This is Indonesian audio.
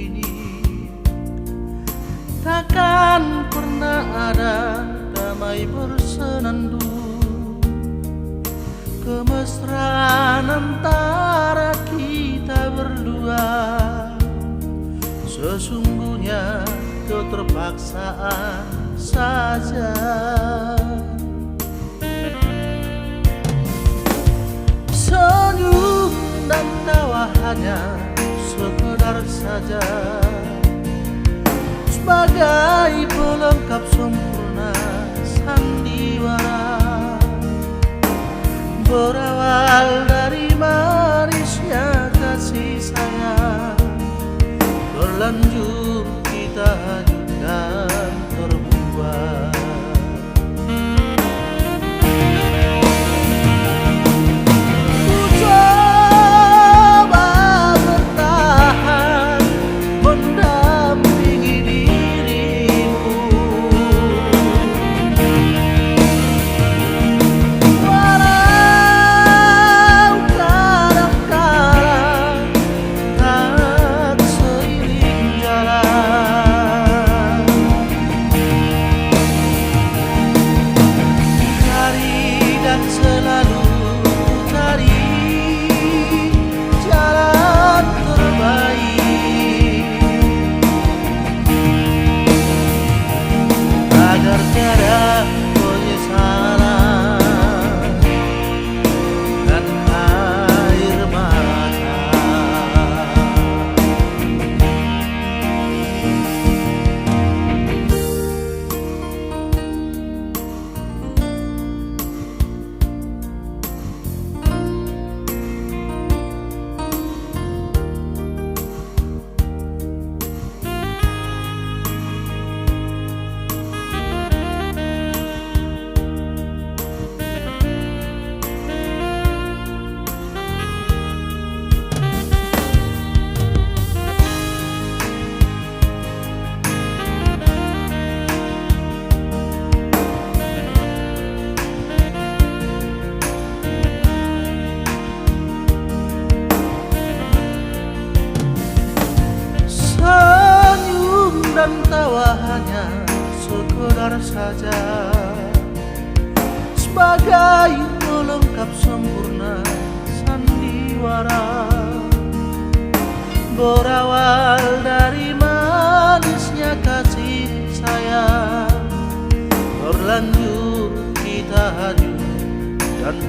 ini. Takkan pernah ada damai bersenandung, kemesraan antara kita berdua. Sesungguhnya keterpaksaan saja. Senyum dan tawa hanya sekedar saja, sebagai pelengkap sempurna sandiwara. Berawal dari manisnya kasih sayang, berlanjut kita hanyut dan terbuat. Ku coba bertahan mendampingi dirimu, walau kadang-kadang tak seiring jalan. Cari dan selalu cari jalan terbaik, agar tiada penyesalan dan air mata. Senyum dan tawa hanya sekedar saja, sebagai pelengkap sempurna sandiwara. Berawal dari manisnya kasih sayang, berlanjut kita hanyut dan